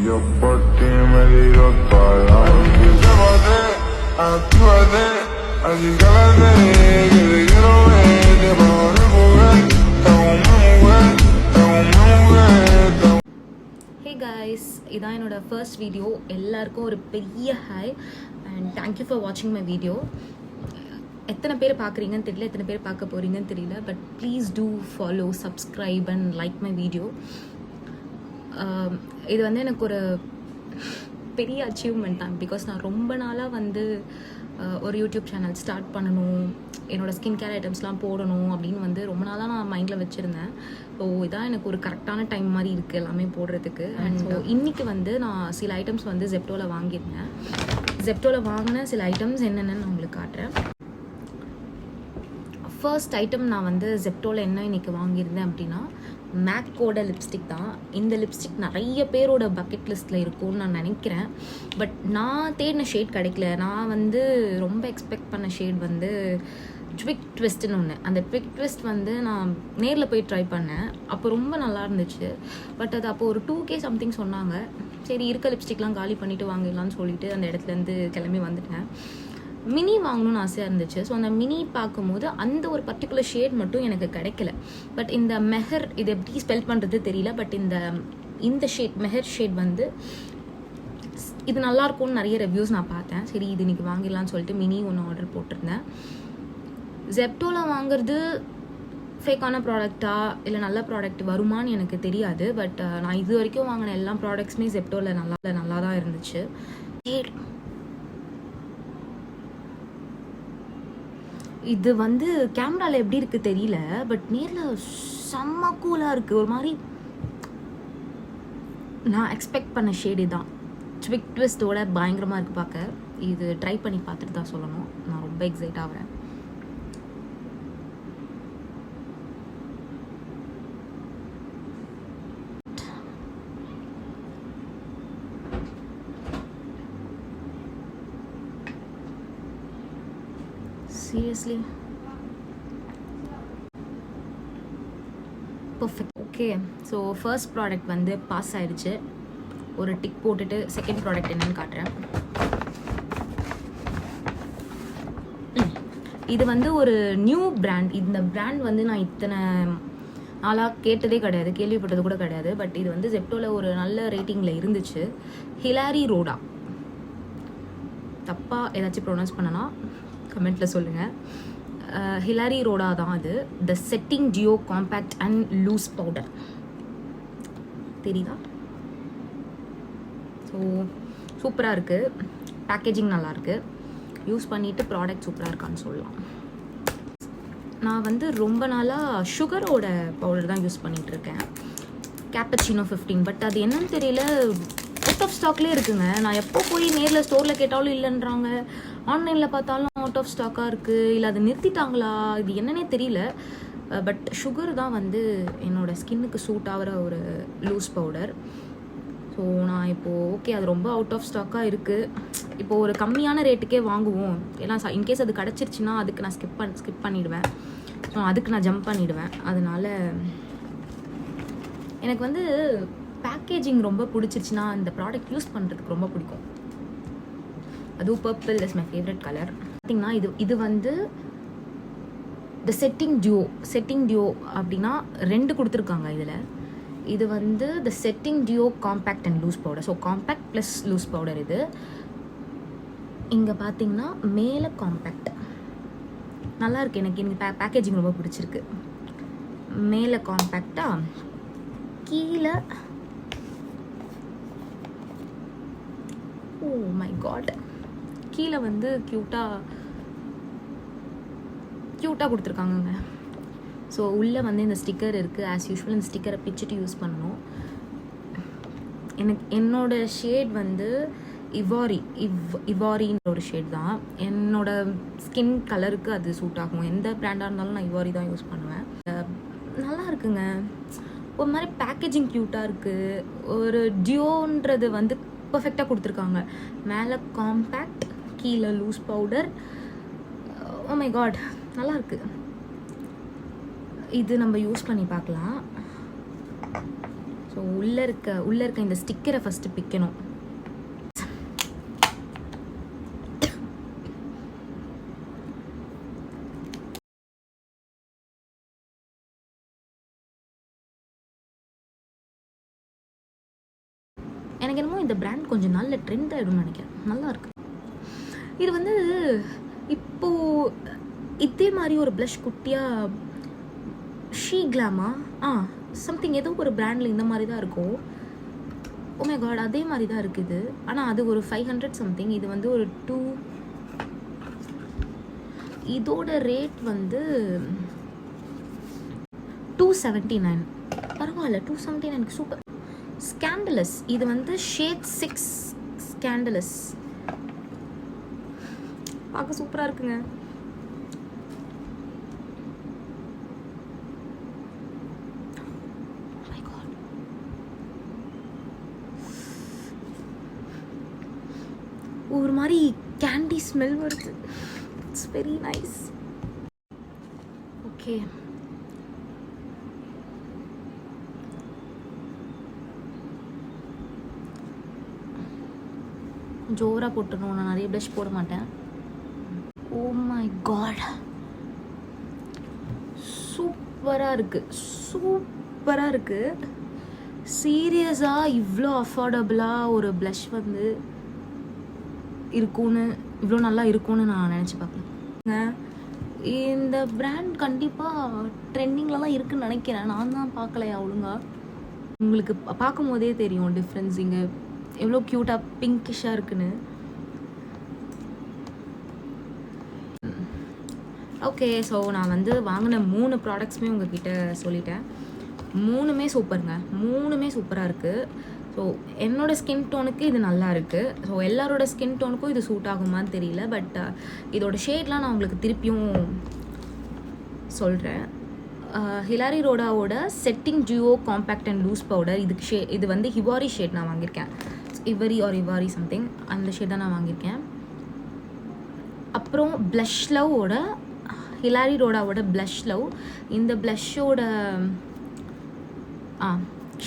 Yo por ti me digo toda la noche. Actívate, acicálate, que te quiero ver, te pago recoger, te hago una mujer, te hago una mujer. Hey guys, இதான் என்னோட first video. எல்லாருக்கும் ஒரு பெரிய hi and thank you for வாட்சிங் my video. எத்தனை பேர் பார்க்குறீங்கன்னு தெரியல, எத்தனை பேர் பார்க்க போகிறீங்கன்னு தெரியல, but please do follow, subscribe and like my video. இது வந்து எனக்கு ஒரு பெரிய அச்சீவ்மெண்ட் தான். பிகாஸ் நான் ரொம்ப நாளாக வந்து ஒரு யூடியூப் சேனல் ஸ்டார்ட் பண்ணணும், என்னோடய ஸ்கின் கேர் ஐட்டம்ஸ்லாம் போடணும் அப்படின்னு வந்து ரொம்ப நாளாக நான் மைண்டில் வச்சுருந்தேன். ஸோ இதான் எனக்கு ஒரு கரெக்டான டைம் மாதிரி இருக்குது எல்லாமே போடுறதுக்கு. அண்ட் ஸோ இன்றைக்கி வந்து நான் சில ஐட்டம்ஸ் வந்து ஜெப்டோவில் வாங்கியிருந்தேன். ஜெப்டோவில் வாங்கின சில ஐட்டம்ஸ் என்னென்னு நான் உங்களுக்கு காட்டுறேன். ஃபர்ஸ்ட் ஐட்டம் நான் வந்து ஜெப்டோவில் என்ன இன்றைக்கி வாங்கியிருந்தேன் அப்படின்னா மேக்கோட லிப்ஸ்டிக் தான். இந்த லிப்ஸ்டிக் நிறைய பேரோட பக்கெட் லிஸ்ட்டில் இருக்கும்னு நான் நினைக்கிறேன். பட் நான் தேடின ஷேட் கிடைக்கல. நான் வந்து ரொம்ப எக்ஸ்பெக்ட் பண்ண ஷேட் வந்து ட்விக் ட்விஸ்ட்னு ஒன்று. அந்த ட்விக் ட்விஸ்ட் வந்து நான் நேரில் போய் ட்ரை பண்ணேன். அப்போ ரொம்ப நல்லா இருந்துச்சு. பட் அது அப்போ ஒரு 2K சம்திங் சொன்னாங்க. சரி இருக்க லிப்ஸ்டிக்லாம் காலி பண்ணிவிட்டு வாங்கிடலான்னு சொல்லிட்டு அந்த இடத்துலேருந்து கிளம்பி வந்துட்டேன். மினி வாங்கணும்னு ஆசையாக இருந்துச்சு. ஸோ அந்த மினி பார்க்கும்போது அந்த ஒரு பர்டிகுலர் ஷேட் மட்டும் எனக்கு கிடைக்கல. பட் இந்த மெஹர், இது எப்படி ஸ்பெல் பண்ணுறது தெரியல, பட் இந்த ஷேட் மெஹர் ஷேட் வந்து இது நல்லாயிருக்கும்னு நிறைய ரிவ்யூஸ் நான் பார்த்தேன். சரி இது இன்றைக்கி வாங்கிடலான்னு சொல்லிட்டு மினி ஒன்று ஆர்டர் போட்டிருந்தேன். ஜெப்டோவில் வாங்குறது ஃபேக்கான ப்ராடக்டா இல்லை நல்ல ப்ராடக்ட் வருமானு எனக்கு தெரியாது. பட் நான் இது வரைக்கும் வாங்கின எல்லா ப்ராடக்ட்ஸுமே ஜெப்டோவில் நல்லா தான் இருந்துச்சு. இது வந்து கேமராவில் எப்படி இருக்குது தெரியல, பட் நேரில் செம்ம கூலாக இருக்குது. ஒரு மாதிரி நான் எக்ஸ்பெக்ட் பண்ண ஷேடு தான். ட்விக் ட்விஸ்டோட பயங்கரமாக இருக்குது பார்க்க. இது ட்ரை பண்ணி பார்த்துட்டு தான் சொல்லணும். நான் ரொம்ப எக்ஸைட் ஆகிறேன். Seriously perfect. Okay, so first product வந்து பாஸ் ஆயிடுச்சு. ஒரு டிக் போட்டுட்டு செகண்ட் ப்ராடக்ட் என்னன்னு காட்டுறேன். இது வந்து ஒரு நியூ பிராண்ட். இந்த பிராண்ட் வந்து நான் இத்தனை நாளாக கேட்டதே கிடையாது, கேள்விப்பட்டது கூட கிடையாது. பட் இது வந்து ஜெப்டோவில் ஒரு நல்ல ரேட்டிங்கில் இருந்துச்சு. ஹிலாரி ரோடா. தப்பாக ஏதாச்சும் ப்ரொனவுன்ஸ் பண்ணனா கமெண்ட்டில் சொல்லுங்கள். ஹிலாரி ரோடா தான் அது. The setting duo compact and loose powder தெரியுதா? ஸோ சூப்பராக இருக்குது. பேக்கேஜிங் நல்லாயிருக்கு. யூஸ் பண்ணிவிட்டு ப்ராடக்ட் சூப்பராக இருக்கான்னு சொல்லலாம். நான் வந்து ரொம்ப நாளாக சுகரோட பவுடர் தான் யூஸ் பண்ணிகிட்ருக்கேன், கேப்பச்சினோ 15. பட் அது என்னன்னு தெரியல, அவுட் ஆஃப் ஸ்டாக்லேயே இருக்குங்க. நான் எப்போ போய் நேரில் ஸ்டோரில் கேட்டாலும் இல்லைன்றாங்க, ஆன்லைனில் பார்த்தாலும் அவுட் ஆஃப் ஸ்டாக்காக இருக்குது. இல்லை அதை நிறுத்திட்டாங்களா, இது என்னன்னே தெரியல. பட் சுகர் தான் வந்து என்னோடய ஸ்கின்னுக்கு சூட் ஆகிற ஒரு லூஸ் பவுடர். ஸோ நான் இப்போது ஓகே, அது ரொம்ப அவுட் ஆஃப் ஸ்டாக்காக இருக்குது. இப்போது ஒரு கம்மியான ரேட்டுக்கே வாங்குவோம். ஏன்னா இன்கேஸ் அது கிடச்சிருச்சுன்னா அதுக்கு நான் ஸ்கிப் பண்ணிவிடுவேன். ஸோ அதுக்கு நான் ஜம்ப் பண்ணிவிடுவேன். அதனால எனக்கு வந்து பேக்கேஜிங் ரொம்ப பிடிச்சிருச்சுன்னா இந்த ப்ராடக்ட் யூஸ் பண்ணுறதுக்கு ரொம்ப பிடிக்கும். அதுவும் purple is my favourite colour. பார்த்திங்கன்னா இது வந்து த செட்டிங் டியோ அப்படின்னா 2 கொடுத்துருக்காங்க இதில். இது வந்து the setting duo compact and loose powder. So compact plus loose powder. இது இங்கே பார்த்தீங்கன்னா மேலே காம்பேக்ட் நல்லா இருக்குது. எனக்கு பேக்கேஜிங் ரொம்ப பிடிச்சிருக்கு. மேலே காம்பேக்டாக, கீழே ஓ மை காட், கீழே வந்து க்யூட்டாக கொடுத்துருக்காங்கங்க. ஸோ உள்ளே வந்து இந்த ஸ்டிக்கர் இருக்குது. ஆஸ் யூஷுவல் இந்த ஸ்டிக்கரை பிச்சுட்டு யூஸ் பண்ணணும். என்னோடய ஷேட் வந்து இவாரின்ற ஒரு ஷேட் தான். என்னோடய ஸ்கின் கலருக்கு அது சூட் ஆகும். எந்த பிராண்டாக இருந்தாலும் நான் இவாரி தான் யூஸ் பண்ணுவேன். நல்லா இருக்குங்க. ஒரு மாதிரி பேக்கேஜிங் க்யூட்டாக இருக்குது. ஒரு டியோன்றது வந்து பர்ஃபெக்டாக கொடுத்துருக்காங்க. மேலே காம்பேக்ட், கீழே loose powder. Oh my god, நல்லாயிருக்கு. இது நம்ம யூஸ் பண்ணி பார்க்கலாம். ஸோ உள்ளே இருக்க இந்த ஸ்டிக்கரை ஃபஸ்ட்டு பிக்கணும். எனக்கு என்னமோ இந்த பிராண்ட் கொஞ்சம் நல்ல ட்ரெண்ட் ஆகிடும்னு நினைக்கிறேன். நல்லா இருக்கு. இது வந்து இப்போது இதே மாதிரி ஒரு ப்ளஷ் குட்டியாக ஷீ கிளாமா சம்திங் ஏதோ ஒரு பிராண்டில் இந்த மாதிரி தான் இருக்கும். ஓ மை காட், அதே மாதிரி தான் இருக்குது. ஆனால் அது ஒரு 500 சம்திங். இது வந்து ஒரு 2. இதோட ரேட் வந்து 279. பரவாயில்ல, 279 சூப்பர். ஸ்கேண்டலஸ், இது வந்து ஷேட் 6 ஸ்கேண்டலஸ். பார்க்க சூப்பராக இருக்குங்க. ஒரு மாதிரி கேண்டி ஸ்மெல் வருது. It's very nice. ஓகே, ஜோராக போட்டுருணும். நான் நிறைய ப்ளஷ் போட மாட்டேன். ஓ மை காட், சூப்பராக இருக்குது, சூப்பராக இருக்குது. சீரியஸாக இவ்வளோ அஃபோர்டபுளாக ஒரு ப்ளஷ் வந்து இருக்கும்னு, இவ்வளோ நல்லா இருக்கும்னு நான் நினச்சி பார்க்கல. இந்த பிராண்ட் கண்டிப்பாக ட்ரெண்டிங்லலாம் இருக்குதுன்னு நினைக்கிறேன். நான் தான் பார்க்கலையா ஒழுங்கா. உங்களுக்கு பார்க்கும் போதே தெரியும் டிஃப்ரென்ஸ். இங்கே எவ்வளோ க்யூட்டாக பிங்கிஷாக இருக்குன்னு. ஓகே, ஸோ நான் வந்து வாங்கின 3 ப்ராடக்ட்ஸுமே உங்ககிட்ட சொல்லிட்டேன். 3மே சூப்பருங்க, 3மே சூப்பராக இருக்குது. ஸோ என்னோடய ஸ்கின் டோனுக்கு இது நல்லா இருக்குது. ஸோ எல்லாரோட ஸ்கின் டோனுக்கும் இது சூட் ஆகுமான்னு தெரியல. பட் இதோட ஷேட்லாம் நான் உங்களுக்கு திருப்பியும் சொல்கிறேன். ஹிலாரி ரோடாவோட setting duo compact and loose powder. இது வந்து ஹிவாரி ஷேட் நான் வாங்கியிருக்கேன். இவாரி சம்திங் அந்த ஷேட் தான் நான் வாங்கியிருக்கேன். அப்புறம் ப்ளஷ் லவ்வோட ஹிலாரி ரோடாவோட ப்ளஷ் லவ். இந்த ப்ளஷ்ஷோட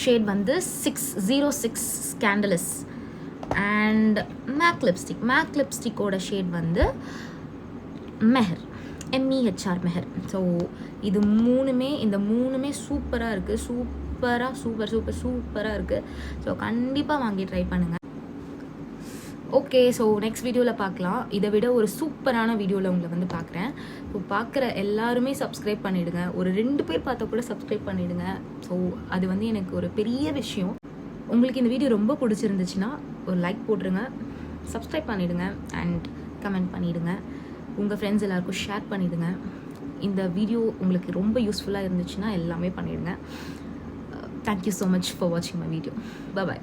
ஷேட் வந்து 606 ஸ்கேண்டலஸ். அண்ட் மேக் லிப்ஸ்டிக்கோட ஷேட் வந்து மெஹர், MEHR மெஹர். ஸோ இது இந்த மூணுமே சூப்பராக இருக்குது. சூப்பராக இருக்குது. ஸோ கண்டிப்பாக வாங்கி ட்ரை பண்ணுங்கள். ஓகே, ஸோ நெக்ஸ்ட் வீடியோவில் பார்க்கலாம். இதை விட ஒரு சூப்பரான வீடியோவில் உங்களை வந்து பார்க்குறேன். ஸோ பார்க்குற எல்லாருமே சப்ஸ்கிரைப் பண்ணிவிடுங்க. ஒரு 2 பேர் பார்த்தா கூட சப்ஸ்கிரைப் பண்ணிவிடுங்க. ஸோ அது வந்து எனக்கு ஒரு பெரிய விஷயம். உங்களுக்கு இந்த வீடியோ ரொம்ப பிடிச்சிருந்துச்சுன்னா ஒரு லைக் போட்டுருங்க, சப்ஸ்கிரைப் பண்ணிவிடுங்க அண்ட் கமெண்ட் பண்ணிவிடுங்க. உங்கள் ஃப்ரெண்ட்ஸ் எல்லாருக்கும் ஷேர் பண்ணிவிடுங்க. இந்த வீடியோ உங்களுக்கு ரொம்ப யூஸ்ஃபுல்லாக இருந்துச்சுன்னா எல்லாமே பண்ணிவிடுங்க. தேங்க்யூ ஸோ மச் ஃபார் வாட்சிங் மை வீடியோ. பாய்.